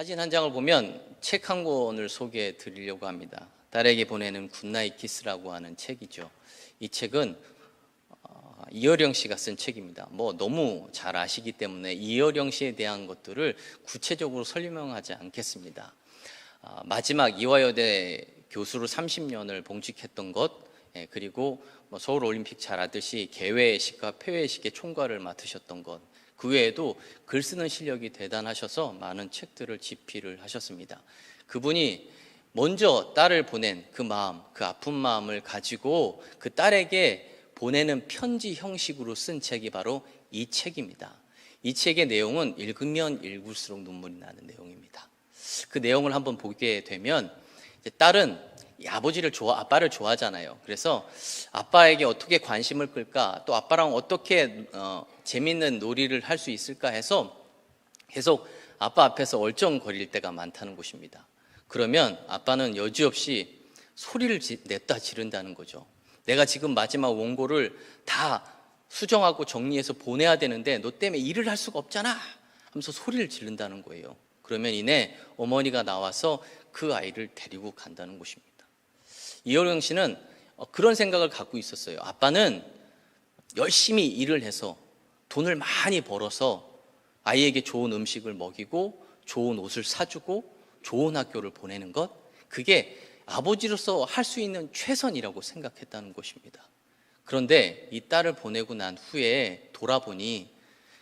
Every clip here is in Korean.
사진 한 장을 보면 책 한 권을 소개해 드리려고 합니다. 딸에게 보내는 굿나잇 키스라고 하는 책이죠. 이 책은 이어령 씨가 쓴 책입니다. 너무 잘 아시기 때문에 이어령 씨에 대한 것들을 구체적으로 설명하지 않겠습니다. 마지막 이화여대 교수로 30년을 봉직했던 것, 그리고 서울올림픽 잘 아듯이 개회식과 폐회식의 총괄을 맡으셨던 것, 그 외에도 글 쓰는 실력이 대단하셔서 많은 책들을 집필을 하셨습니다. 그분이 먼저 딸을 보낸 그 마음, 그 아픈 마음을 가지고 그 딸에게 보내는 편지 형식으로 쓴 책이 바로 이 책입니다. 이 책의 내용은 읽으면 읽을수록 눈물이 나는 내용입니다. 그 내용을 한번 보게 되면 딸은 아빠를 좋아하잖아요. 그래서 아빠에게 어떻게 관심을 끌까, 또 아빠랑 어떻게 재밌는 놀이를 할 수 있을까 해서 계속 아빠 앞에서 얼쩡거릴 때가 많다는 것입니다. 그러면 아빠는 여지없이 소리를 냈다 지른다는 거죠. 내가 지금 마지막 원고를 다 수정하고 정리해서 보내야 되는데 너 때문에 일을 할 수가 없잖아 하면서 소리를 지른다는 거예요. 그러면 이내 어머니가 나와서 그 아이를 데리고 간다는 것입니다. 이어령 씨는 그런 생각을 갖고 있었어요. 아빠는 열심히 일을 해서 돈을 많이 벌어서 아이에게 좋은 음식을 먹이고 좋은 옷을 사주고 좋은 학교를 보내는 것, 그게 아버지로서 할 수 있는 최선이라고 생각했다는 것입니다. 그런데 이 딸을 보내고 난 후에 돌아보니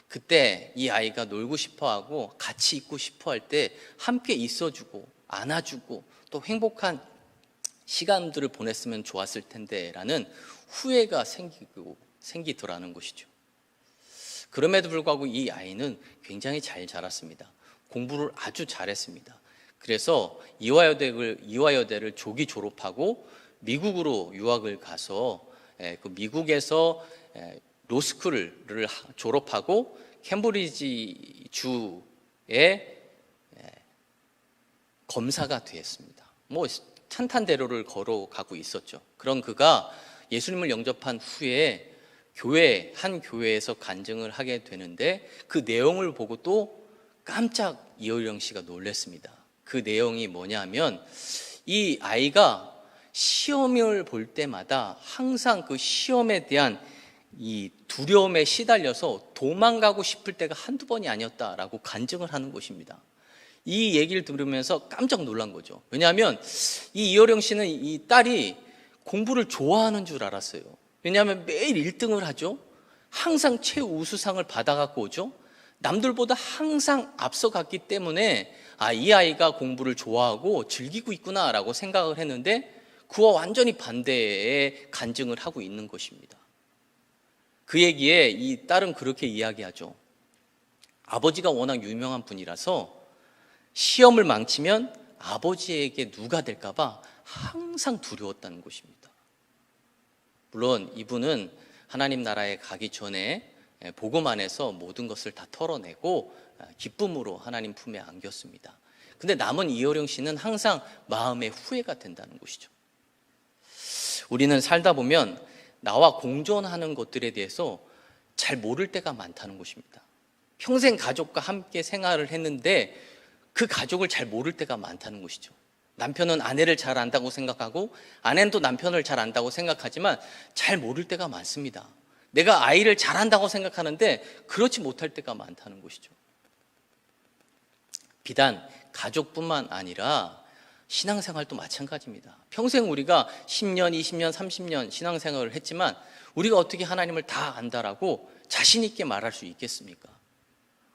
그때 이 아이가 놀고 싶어하고 같이 있고 싶어할 때 함께 있어주고 안아주고 또 행복한 시간들을 보냈으면 좋았을 텐데 라는 후회가 생기더라는 것이죠. 그럼에도 불구하고 이 아이는 굉장히 잘 자랐습니다. 공부를 아주 잘했습니다. 그래서 이화여대를 조기 졸업하고 미국으로 유학을 가서 그 미국에서 로스쿨을 졸업하고 캠브리지 주의 검사가 되었습니다. 탄탄대로를 걸어가고 있었죠. 그런 그가 예수님을 영접한 후에 한 교회에서 간증을 하게 되는데 그 내용을 보고 또 깜짝 이어령 씨가 놀랐습니다. 그 내용이 뭐냐면 이 아이가 시험을 볼 때마다 항상 그 시험에 대한 이 두려움에 시달려서 도망가고 싶을 때가 한두 번이 아니었다라고 간증을 하는 것입니다. 이 얘기를 들으면서 깜짝 놀란 거죠. 왜냐하면 이 이어령 씨는 이 딸이 공부를 좋아하는 줄 알았어요. 왜냐하면 매일 1등을 하죠. 항상 최우수상을 받아갖고 오죠. 남들보다 항상 앞서갔기 때문에 이 아이가 공부를 좋아하고 즐기고 있구나라고 생각을 했는데 그와 완전히 반대의 간증을 하고 있는 것입니다. 그 얘기에 이 딸은 그렇게 이야기하죠. 아버지가 워낙 유명한 분이라서 시험을 망치면 아버지에게 누가 될까봐 항상 두려웠다는 것입니다. 물론 이분은 하나님 나라에 가기 전에 복음 안에서 모든 것을 다 털어내고 기쁨으로 하나님 품에 안겼습니다. 근데 남은 이어령 씨는 항상 마음의 후회가 된다는 것이죠. 우리는 살다 보면 나와 공존하는 것들에 대해서 잘 모를 때가 많다는 것입니다. 평생 가족과 함께 생활을 했는데 그 가족을 잘 모를 때가 많다는 것이죠. 남편은 아내를 잘 안다고 생각하고 아내는 또 남편을 잘 안다고 생각하지만 잘 모를 때가 많습니다. 내가 아이를 잘 안다고 생각하는데 그렇지 못할 때가 많다는 것이죠. 비단 가족뿐만 아니라 신앙생활도 마찬가지입니다. 평생 우리가 10년, 20년, 30년 신앙생활을 했지만 우리가 어떻게 하나님을 다 안다라고 자신 있게 말할 수 있겠습니까?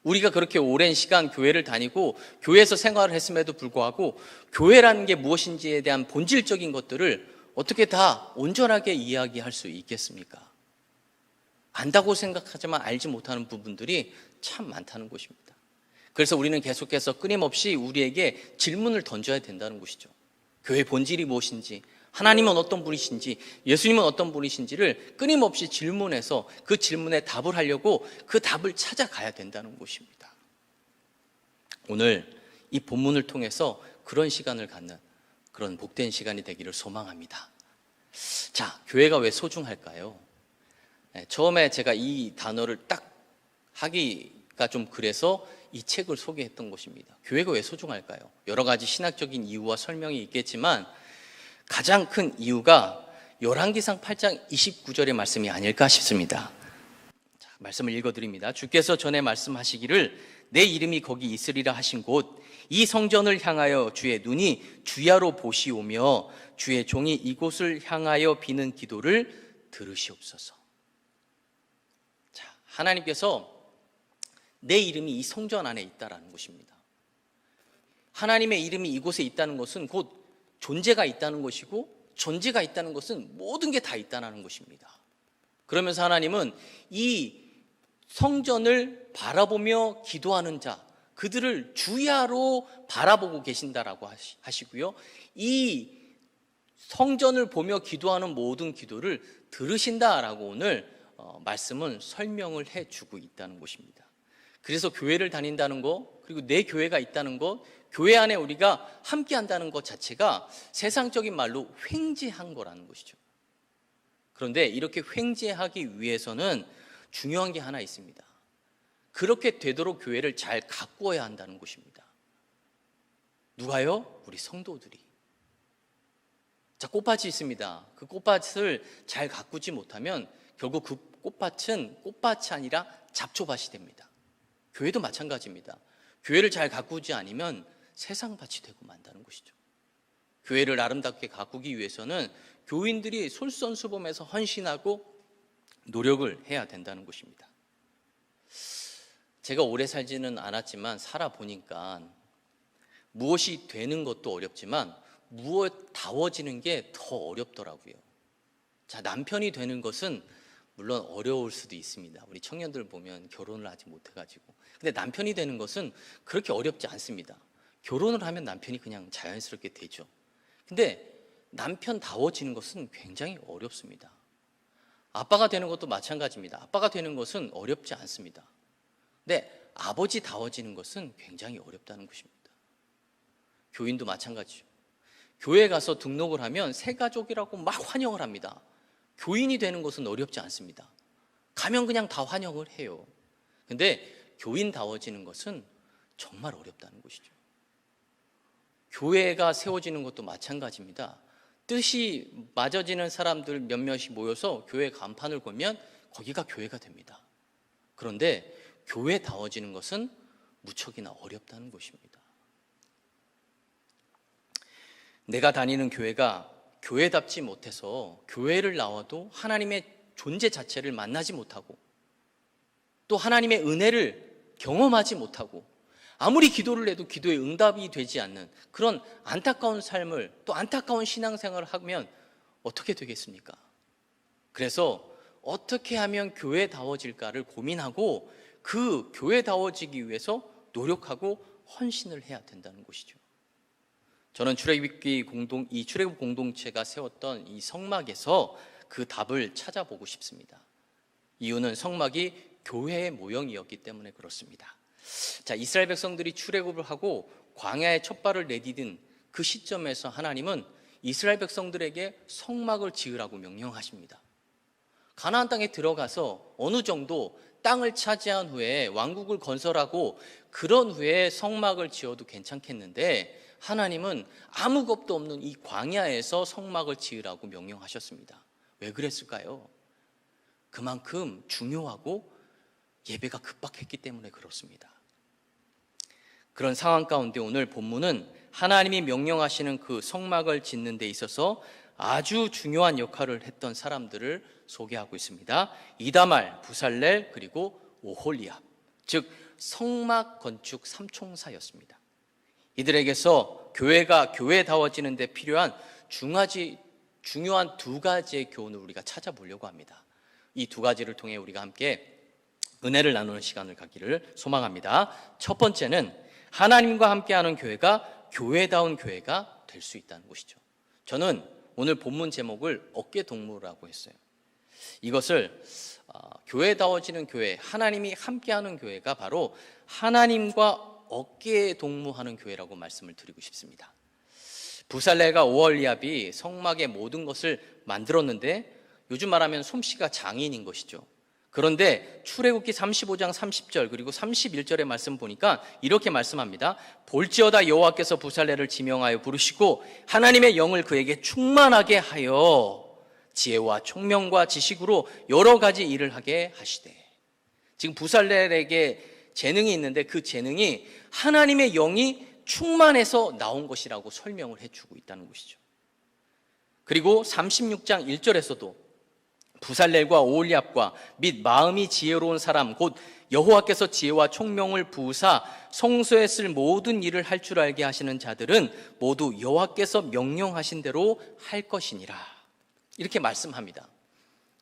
우리가 그렇게 오랜 시간 교회를 다니고 교회에서 생활을 했음에도 불구하고 교회라는 게 무엇인지에 대한 본질적인 것들을 어떻게 다 온전하게 이야기할 수 있겠습니까? 안다고 생각하지만 알지 못하는 부분들이 참 많다는 것입니다. 그래서 우리는 계속해서 끊임없이 우리에게 질문을 던져야 된다는 것이죠. 교회의 본질이 무엇인지, 하나님은 어떤 분이신지, 예수님은 어떤 분이신지를 끊임없이 질문해서 그 질문에 답을 하려고 그 답을 찾아가야 된다는 것입니다. 오늘 이 본문을 통해서 그런 시간을 갖는 그런 복된 시간이 되기를 소망합니다. 자, 교회가 왜 소중할까요? 처음에 제가 이 단어를 딱 하기가 좀 그래서 이 책을 소개했던 것입니다. 교회가 왜 소중할까요? 여러 가지 신학적인 이유와 설명이 있겠지만 가장 큰 이유가 열왕기상 8장 29절의 말씀이 아닐까 싶습니다. 자, 말씀을 읽어드립니다. 주께서 전에 말씀하시기를 내 이름이 거기 있으리라 하신 곳 이 성전을 향하여 주의 눈이 주야로 보시오며 주의 종이 이곳을 향하여 비는 기도를 들으시옵소서. 자, 하나님께서 내 이름이 이 성전 안에 있다라는 것입니다. 하나님의 이름이 이곳에 있다는 것은 곧 존재가 있다는 것이고, 존재가 있다는 것은 모든 게 다 있다는 것입니다. 그러면서 하나님은 이 성전을 바라보며 기도하는 자, 그들을 주야로 바라보고 계신다라고 하시고요, 이 성전을 보며 기도하는 모든 기도를 들으신다라고 오늘 말씀은 설명을 해주고 있다는 것입니다. 그래서 교회를 다닌다는 것, 그리고 내 교회가 있다는 것, 교회 안에 우리가 함께 한다는 것 자체가 세상적인 말로 횡재한 거라는 것이죠. 그런데 이렇게 횡재하기 위해서는 중요한 게 하나 있습니다. 그렇게 되도록 교회를 잘 가꾸어야 한다는 것입니다. 누가요? 우리 성도들이. 자, 꽃밭이 있습니다. 그 꽃밭을 잘 가꾸지 못하면 결국 그 꽃밭은 꽃밭이 아니라 잡초밭이 됩니다. 교회도 마찬가지입니다. 교회를 잘 가꾸지 않으면 세상밭이 되고 만다는 것이죠. 교회를 아름답게 가꾸기 위해서는 교인들이 솔선수범해서 헌신하고 노력을 해야 된다는 것입니다. 제가 오래 살지는 않았지만 살아보니까 무엇이 되는 것도 어렵지만 무엇다워지는 게 더 어렵더라고요. 자, 남편이 되는 것은 물론 어려울 수도 있습니다. 우리 청년들 보면 결혼을 아직 못해가지고. 근데 남편이 되는 것은 그렇게 어렵지 않습니다. 결혼을 하면 남편이 그냥 자연스럽게 되죠. 근데 남편다워지는 것은 굉장히 어렵습니다. 아빠가 되는 것도 마찬가지입니다. 아빠가 되는 것은 어렵지 않습니다. 근데 아버지다워지는 것은 굉장히 어렵다는 것입니다. 교인도 마찬가지죠. 교회에 가서 등록을 하면 새 가족이라고 막 환영을 합니다. 교인이 되는 것은 어렵지 않습니다. 가면 그냥 다 환영을 해요. 근데 교인다워지는 것은 정말 어렵다는 것이죠. 교회가 세워지는 것도 마찬가지입니다. 뜻이 맞아지는 사람들 몇몇이 모여서 교회 간판을 걸면 거기가 교회가 됩니다. 그런데 교회다워지는 것은 무척이나 어렵다는 것입니다. 내가 다니는 교회가 교회답지 못해서 교회를 나와도 하나님의 존재 자체를 만나지 못하고 또 하나님의 은혜를 경험하지 못하고 아무리 기도를 해도 기도에 응답이 되지 않는 그런 안타까운 삶을, 또 안타까운 신앙생활을 하면 어떻게 되겠습니까? 그래서 어떻게 하면 교회다워질까를 고민하고 그 교회다워지기 위해서 노력하고 헌신을 해야 된다는 것이죠. 저는 출애굽 공동체가 세웠던 이 성막에서 그 답을 찾아보고 싶습니다. 이유는 성막이 교회의 모형이었기 때문에 그렇습니다. 자, 이스라엘 백성들이 출애굽을 하고 광야에 첫 발을 내디딘 그 시점에서 하나님은 이스라엘 백성들에게 성막을 지으라고 명령하십니다. 가나안 땅에 들어가서 어느 정도 땅을 차지한 후에 왕국을 건설하고 그런 후에 성막을 지어도 괜찮겠는데 하나님은 아무 겁도 없는 이 광야에서 성막을 지으라고 명령하셨습니다. 왜 그랬을까요? 그만큼 중요하고 예배가 급박했기 때문에 그렇습니다. 그런 상황 가운데 오늘 본문은 하나님이 명령하시는 그 성막을 짓는 데 있어서 아주 중요한 역할을 했던 사람들을 소개하고 있습니다. 이다말, 부살렐, 그리고 오홀리압, 즉 성막 건축 삼총사였습니다. 이들에게서 교회가 교회다워지는 데 필요한 중요한 두 가지의 교훈을 우리가 찾아보려고 합니다. 이 두 가지를 통해 우리가 함께 은혜를 나누는 시간을 갖기를 소망합니다. 첫 번째는 하나님과 함께하는 교회가 교회다운 교회가 될 수 있다는 것이죠. 저는 오늘 본문 제목을 어깨동무라고 했어요. 이것을 교회다워지는 교회, 하나님이 함께하는 교회가 바로 하나님과 어깨동무하는 교회라고 말씀을 드리고 싶습니다. 부살렐과 오홀리압이 성막의 모든 것을 만들었는데 요즘 말하면 솜씨가 장인인 것이죠. 그런데 출애굽기 35장 30절 그리고 31절의 말씀 보니까 이렇게 말씀합니다. 볼지어다 여호와께서 부살레를 지명하여 부르시고 하나님의 영을 그에게 충만하게 하여 지혜와 총명과 지식으로 여러 가지 일을 하게 하시되. 지금 부살렐에게 재능이 있는데 그 재능이 하나님의 영이 충만해서 나온 것이라고 설명을 해주고 있다는 것이죠. 그리고 36장 1절에서도 부살렐과 오홀리압과 및 마음이 지혜로운 사람 곧 여호와께서 지혜와 총명을 부으사 성소에 쓸 모든 일을 할 줄 알게 하시는 자들은 모두 여호와께서 명령하신 대로 할 것이니라. 이렇게 말씀합니다.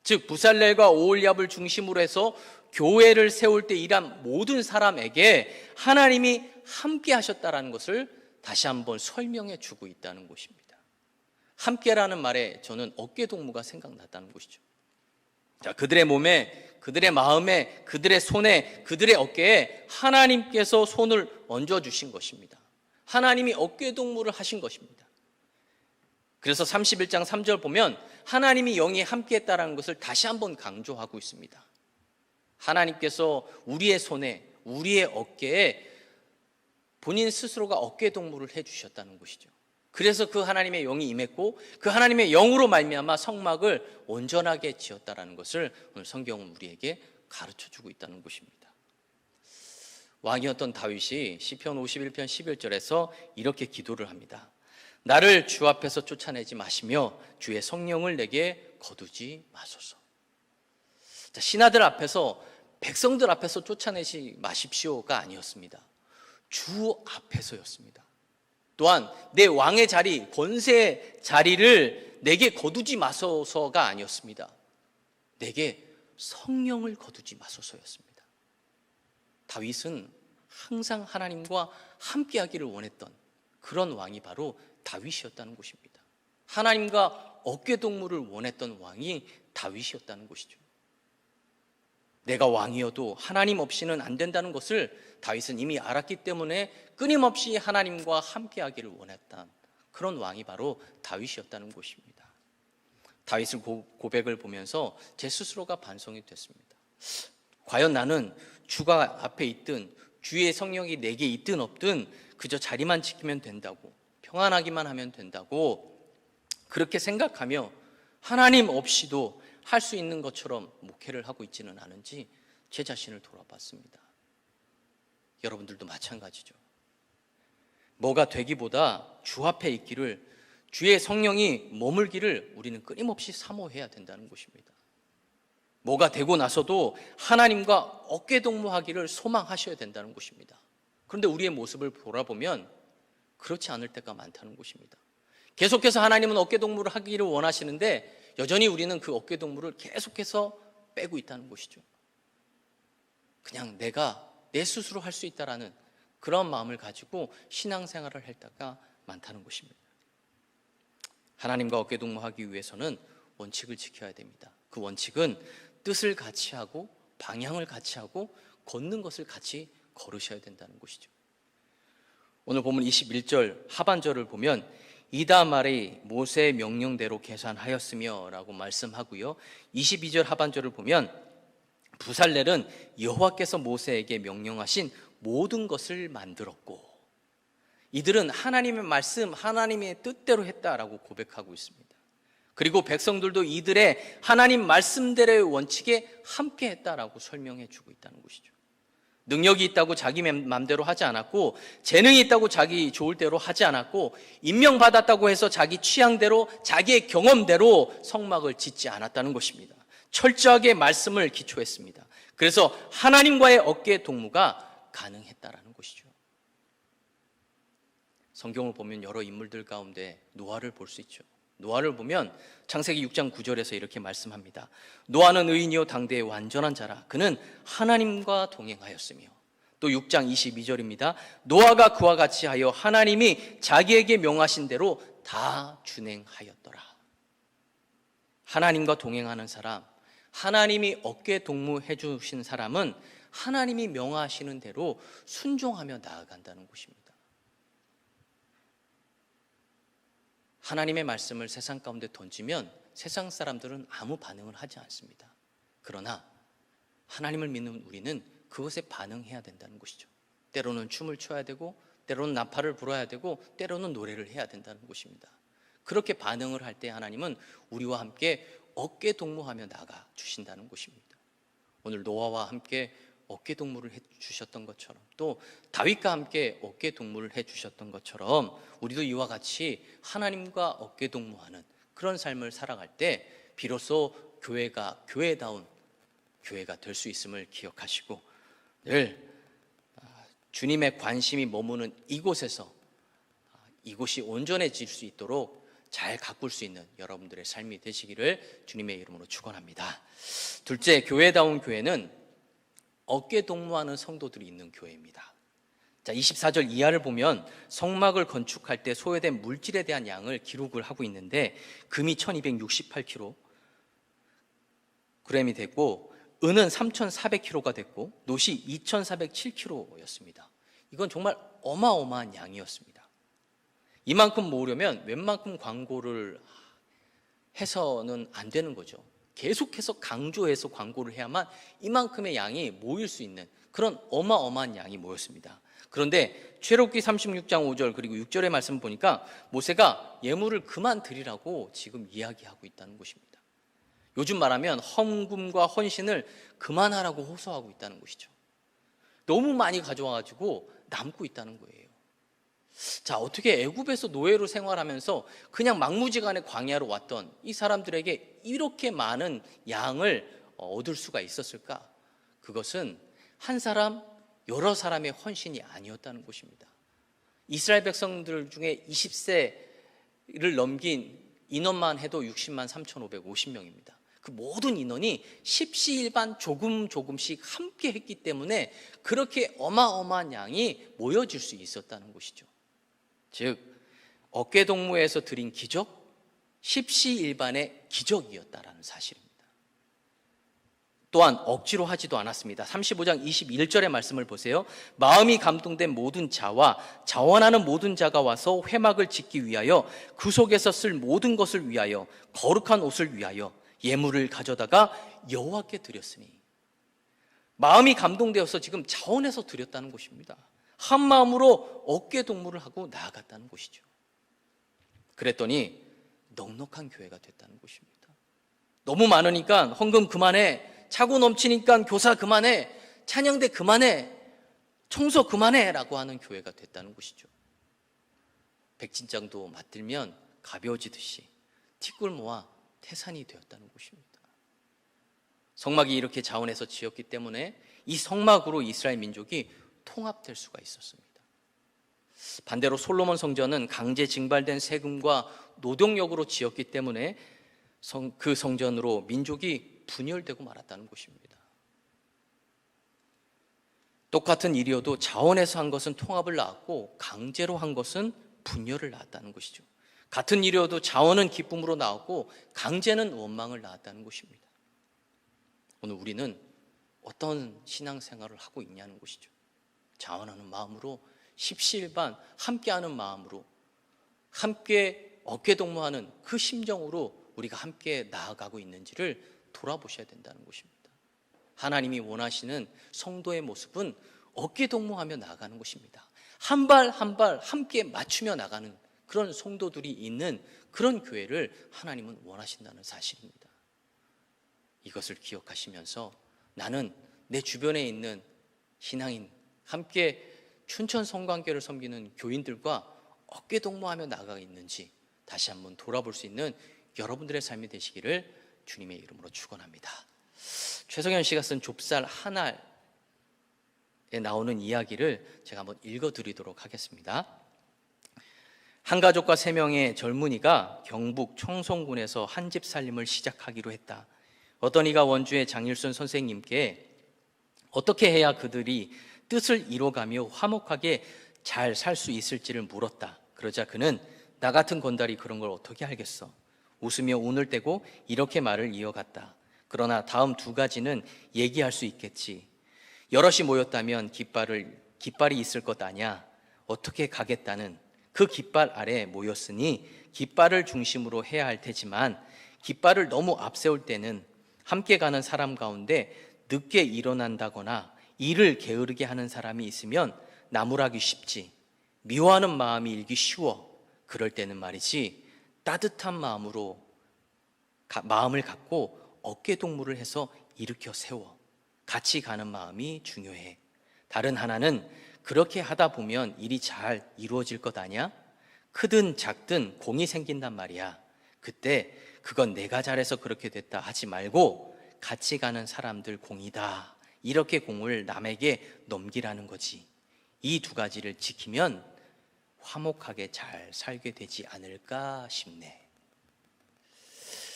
즉 부살렐과 오홀리압을 중심으로 해서 교회를 세울 때 일한 모든 사람에게 하나님이 함께 하셨다라는 것을 다시 한번 설명해 주고 있다는 것입니다. 함께라는 말에 저는 어깨동무가 생각났다는 것이죠. 자, 그들의 몸에, 그들의 마음에, 그들의 손에, 그들의 어깨에 하나님께서 손을 얹어주신 것입니다. 하나님이 어깨동무를 하신 것입니다. 그래서 31장 3절 보면 하나님이 영이 함께했다는 것을 다시 한번 강조하고 있습니다. 하나님께서 우리의 손에, 우리의 어깨에 본인 스스로가 어깨동무를 해주셨다는 것이죠. 그래서 그 하나님의 영이 임했고 그 하나님의 영으로 말미암아 성막을 온전하게 지었다라는 것을 오늘 성경은 우리에게 가르쳐주고 있다는 것입니다. 왕이었던 다윗이 시편 51편 11절에서 이렇게 기도를 합니다. 나를 주 앞에서 쫓아내지 마시며 주의 성령을 내게 거두지 마소서. 자, 신하들 앞에서 백성들 앞에서 쫓아내지 마십시오가 아니었습니다. 주 앞에서였습니다. 또한 내 왕의 자리, 권세의 자리를 내게 거두지 마소서가 아니었습니다. 내게 성령을 거두지 마소서였습니다. 다윗은 항상 하나님과 함께하기를 원했던 그런 왕이 바로 다윗이었다는 것입니다. 하나님과 어깨동무를 원했던 왕이 다윗이었다는 것이죠. 내가 왕이어도 하나님 없이는 안 된다는 것을 다윗은 이미 알았기 때문에 끊임없이 하나님과 함께하기를 원했던 그런 왕이 바로 다윗이었다는 것입니다. 다윗의 고백을 보면서 제 스스로가 반성이 됐습니다. 과연 나는 주가 앞에 있든 주의 성령이 내게 있든 없든 그저 자리만 지키면 된다고, 평안하기만 하면 된다고 그렇게 생각하며 하나님 없이도 할 수 있는 것처럼 목회를 하고 있지는 않은지 제 자신을 돌아봤습니다. 여러분들도 마찬가지죠. 뭐가 되기보다 주 앞에 있기를, 주의 성령이 머물기를 우리는 끊임없이 사모해야 된다는 것입니다. 뭐가 되고 나서도 하나님과 어깨동무하기를 소망하셔야 된다는 것입니다. 그런데 우리의 모습을 돌아보면 그렇지 않을 때가 많다는 것입니다. 계속해서 하나님은 어깨동무를 하기를 원하시는데 여전히 우리는 그 어깨동무를 계속해서 빼고 있다는 것이죠. 그냥 내가 내 스스로 할 수 있다라는 그런 마음을 가지고 신앙생활을 할 때가 많다는 것입니다. 하나님과 어깨동무하기 위해서는 원칙을 지켜야 됩니다. 그 원칙은 뜻을 같이 하고 방향을 같이 하고 걷는 것을 같이 걸으셔야 된다는 것이죠. 오늘 본문 21절 하반절을 보면 이다 말이 모세의 명령대로 계산하였으며 라고 말씀하고요. 22절 하반절을 보면 부살렐은 여호와께서 모세에게 명령하신 모든 것을 만들었고, 이들은 하나님의 말씀, 하나님의 뜻대로 했다라고 고백하고 있습니다. 그리고 백성들도 이들의 하나님 말씀대로의 원칙에 함께 했다라고 설명해 주고 있다는 것이죠. 능력이 있다고 자기 맘대로 하지 않았고, 재능이 있다고 자기 좋을 대로 하지 않았고, 임명받았다고 해서 자기 취향대로 자기의 경험대로 성막을 짓지 않았다는 것입니다. 철저하게 말씀을 기초했습니다. 그래서 하나님과의 어깨 동무가 가능했다라는 것이죠. 성경을 보면 여러 인물들 가운데 노아를 볼 수 있죠. 노아를 보면 창세기 6장 9절에서 이렇게 말씀합니다. 노아는 의인이요 당대의 완전한 자라. 그는 하나님과 동행하였으며, 또 6장 22절입니다. 노아가 그와 같이 하여 하나님이 자기에게 명하신 대로 다 준행하였더라. 하나님과 동행하는 사람, 하나님이 어깨 동무해 주신 사람은 하나님이 명하시는 대로 순종하며 나아간다는 것입니다. 하나님의 말씀을 세상 가운데 던지면 세상 사람들은 아무 반응을 하지 않습니다. 그러나 하나님을 믿는 우리는 그것에 반응해야 된다는 것이죠. 때로는 춤을 춰야 되고, 때로는 나팔을 불어야 되고, 때로는 노래를 해야 된다는 것입니다. 그렇게 반응을 할 때 하나님은 우리와 함께 어깨 동무하며 나가 주신다는 것입니다. 오늘 노아와 함께 어깨 동무를 해 주셨던 것처럼, 또 다윗과 함께 어깨 동무를 해 주셨던 것처럼 우리도 이와 같이 하나님과 어깨 동무하는 그런 삶을 살아갈 때 비로소 교회가 교회다운 교회가 될 수 있음을 기억하시고, 늘 주님의 관심이 머무는 이곳에서 이곳이 온전해질 수 있도록 잘 가꿀 수 있는 여러분들의 삶이 되시기를 주님의 이름으로 축원합니다. 둘째, 교회다운 교회는 어깨 동무하는 성도들이 있는 교회입니다. 자, 24절 이하를 보면 성막을 건축할 때 소요된 물질에 대한 양을 기록을 하고 있는데, 금이 1268kg이 됐고, 은은 3400kg가 됐고, 놋이 2407kg였습니다. 이건 정말 어마어마한 양이었습니다. 이만큼 모으려면 웬만큼 광고를 해서는 안 되는 거죠. 계속해서 강조해서 광고를 해야만 이만큼의 양이 모일 수 있는 그런 어마어마한 양이 모였습니다. 그런데 출애굽기 36장 5절 그리고 6절의 말씀 보니까 모세가 예물을 그만 드리라고 지금 이야기하고 있다는 것입니다. 요즘 말하면 헌금과 헌신을 그만하라고 호소하고 있다는 것이죠. 너무 많이 가져와가지고 남고 있다는 거예요. 자, 어떻게 애굽에서 노예로 생활하면서 그냥 막무지간에 광야로 왔던 이 사람들에게 이렇게 많은 양을 얻을 수가 있었을까? 그것은 한 사람, 여러 사람의 헌신이 아니었다는 것입니다. 이스라엘 백성들 중에 20세를 넘긴 인원만 해도 60만 3,550명입니다. 그 모든 인원이 십시일반 조금씩 함께 했기 때문에 그렇게 어마어마한 양이 모여질 수 있었다는 것이죠. 즉, 어깨동무에서 드린 기적, 십시일반의 기적이었다라는 사실입니다. 또한 억지로 하지도 않았습니다. 35장 21절의 말씀을 보세요. 마음이 감동된 모든 자와 자원하는 모든 자가 와서 회막을 짓기 위하여 그 속에서 쓸 모든 것을 위하여 거룩한 옷을 위하여 예물을 가져다가 여호와께 드렸으니, 마음이 감동되어서 지금 자원해서 드렸다는 것입니다. 한 마음으로 어깨 동무를 하고 나아갔다는 것이죠. 그랬더니 넉넉한 교회가 됐다는 것입니다. 너무 많으니까 헌금 그만해, 차고 넘치니까 교사 그만해, 찬양대 그만해, 청소 그만해 라고 하는 교회가 됐다는 것이죠. 백진장도 맞들면 가벼워지듯이 티끌 모아 태산이 되었다는 것입니다. 성막이 이렇게 자원해서 지었기 때문에 이 성막으로 이스라엘 민족이 통합될 수가 있었습니다. 반대로 솔로몬 성전은 강제 징발된 세금과 노동력으로 지었기 때문에 그 성전으로 민족이 분열되고 말았다는 것입니다. 똑같은 일이어도 자원해서 한 것은 통합을 낳았고 강제로 한 것은 분열을 낳았다는 것이죠. 같은 일이어도 자원은 기쁨으로 나왔고 강제는 원망을 낳았다는 것입니다. 오늘 우리는 어떤 신앙생활을 하고 있냐는 것이죠. 자원하는 마음으로, 십시일반 함께하는 마음으로, 함께 어깨동무하는 그 심정으로 우리가 함께 나아가고 있는지를 돌아보셔야 된다는 것입니다. 하나님이 원하시는 성도의 모습은 어깨동무하며 나아가는 것입니다. 한 발 한 발 함께 맞추며 나가는 그런 성도들이 있는 그런 교회를 하나님은 원하신다는 사실입니다. 이것을 기억하시면서 나는 내 주변에 있는 신앙인, 함께 춘천 성관교를 섬기는 교인들과 어깨동무하며 나아가 있는지 다시 한번 돌아볼 수 있는 여러분들의 삶이 되시기를 주님의 이름으로 축원합니다. 최성현 씨가 쓴 좁쌀 하나에 나오는 이야기를 제가 한번 읽어드리도록 하겠습니다. 한 가족과 3명의 젊은이가 경북 청송군에서 한 집 살림을 시작하기로 했다. 어떤 이가 원주의 장일순 선생님께 어떻게 해야 그들이 뜻을 이뤄가며 화목하게 잘 살 수 있을지를 물었다. 그러자 그는 나 같은 건달이 그런 걸 어떻게 알겠어? 웃으며 운을 떼고 이렇게 말을 이어갔다. 그러나 다음 2가지는 얘기할 수 있겠지. 여럿이 모였다면 깃발이 있을 것 아냐? 어떻게 가겠다는 그 깃발 아래 모였으니 깃발을 중심으로 해야 할 테지만 깃발을 너무 앞세울 때는 함께 가는 사람 가운데 늦게 일어난다거나 일을 게으르게 하는 사람이 있으면 나무라기 쉽지, 미워하는 마음이 일기 쉬워. 그럴 때는 말이지, 따뜻한 마음을 갖고 어깨 동무를 해서 일으켜 세워 같이 가는 마음이 중요해. 다른 하나는 그렇게 하다 보면 일이 잘 이루어질 것 아니야? 크든 작든 공이 생긴단 말이야. 그때 그건 내가 잘해서 그렇게 됐다 하지 말고 같이 가는 사람들 공이다, 이렇게 공을 남에게 넘기라는 거지. 이 두 가지를 지키면 화목하게 잘 살게 되지 않을까 싶네.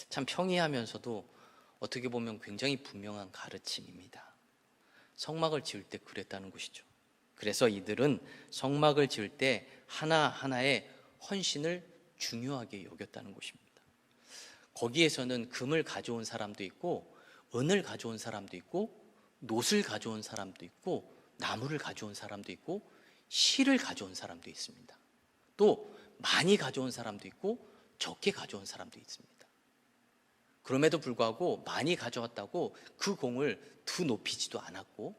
참 평이하면서도 어떻게 보면 굉장히 분명한 가르침입니다. 성막을 지을 때 그랬다는 것이죠. 그래서 이들은 성막을 지을 때 하나하나의 헌신을 중요하게 여겼다는 것입니다. 거기에서는 금을 가져온 사람도 있고, 은을 가져온 사람도 있고, 놋을 가져온 사람도 있고, 나무를 가져온 사람도 있고, 실을 가져온 사람도 있습니다. 또 많이 가져온 사람도 있고, 적게 가져온 사람도 있습니다. 그럼에도 불구하고 많이 가져왔다고 그 공을 두 높이지도 않았고,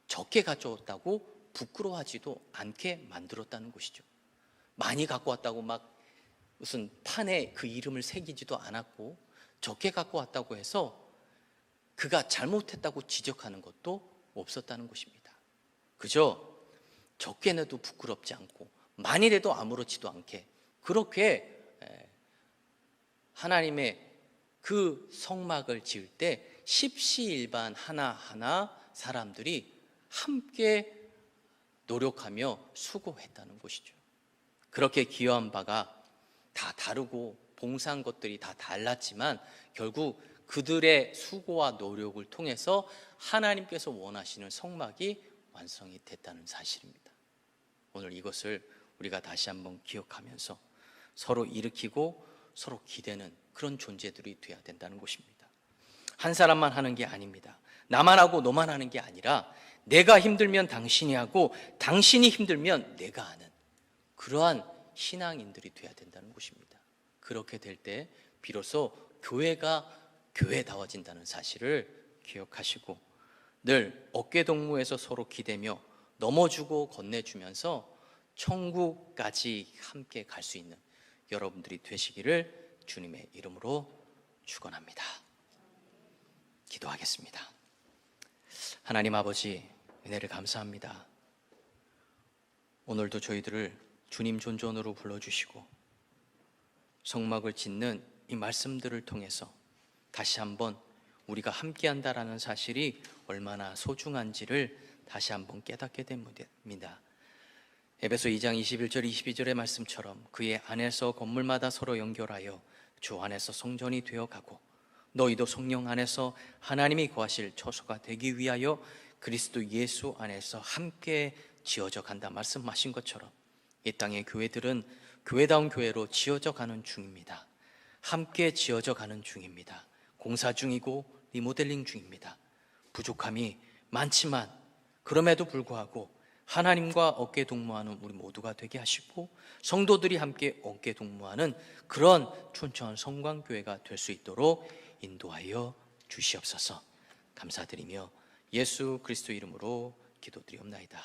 적게 가져왔다고 부끄러워하지도 않게 만들었다는 것이죠. 많이 갖고 왔다고 막 무슨 판에 그 이름을 새기지도 않았고, 적게 갖고 왔다고 해서 그가 잘못했다고 지적하는 것도 없었다는 것입니다. 그저 적게 내도 부끄럽지 않고 많이 내도 아무렇지도 않게 그렇게 하나님의 그 성막을 지을 때 십시일반 하나하나 사람들이 함께 노력하며 수고했다는 것이죠. 그렇게 기여한 바가 다 다르고 봉사한 것들이 다 달랐지만 결국 그들의 수고와 노력을 통해서 하나님께서 원하시는 성막이 완성이 됐다는 사실입니다. 오늘 이것을 우리가 다시 한번 기억하면서 서로 일으키고 서로 기대는 그런 존재들이 되어야 된다는 것입니다. 한 사람만 하는 게 아닙니다. 나만 하고 너만 하는 게 아니라 내가 힘들면 당신이 하고 당신이 힘들면 내가 하는 그러한 신앙인들이 되어야 된다는 것입니다. 그렇게 될 때 비로소 교회가 교회다워진다는 사실을 기억하시고 늘 어깨동무에서 서로 기대며 넘어주고 건네주면서 천국까지 함께 갈 수 있는 여러분들이 되시기를 주님의 이름으로 축원합니다. 기도하겠습니다. 하나님 아버지, 은혜를 감사합니다. 오늘도 저희들을 주님 존전으로 불러주시고 성막을 짓는 이 말씀들을 통해서 다시 한번 우리가 함께한다라는 사실이 얼마나 소중한지를 다시 한번 깨닫게 됩니다. 에베소 2장 21절 22절의 말씀처럼 그의 안에서 건물마다 서로 연결하여 주 안에서 성전이 되어가고 너희도 성령 안에서 하나님이 거하실 처소가 되기 위하여 그리스도 예수 안에서 함께 지어져 간다 말씀하신 것처럼 이 땅의 교회들은 교회다운 교회로 지어져 가는 중입니다. 함께 지어져 가는 중입니다. 공사 중이고 리모델링 중입니다. 부족함이 많지만 그럼에도 불구하고 하나님과 어깨 동무하는 우리 모두가 되게 하시고 성도들이 함께 어깨 동무하는 그런 촌철 성광교회가 될 수 있도록 인도하여 주시옵소서. 감사드리며 예수 그리스도 이름으로 기도드리옵나이다.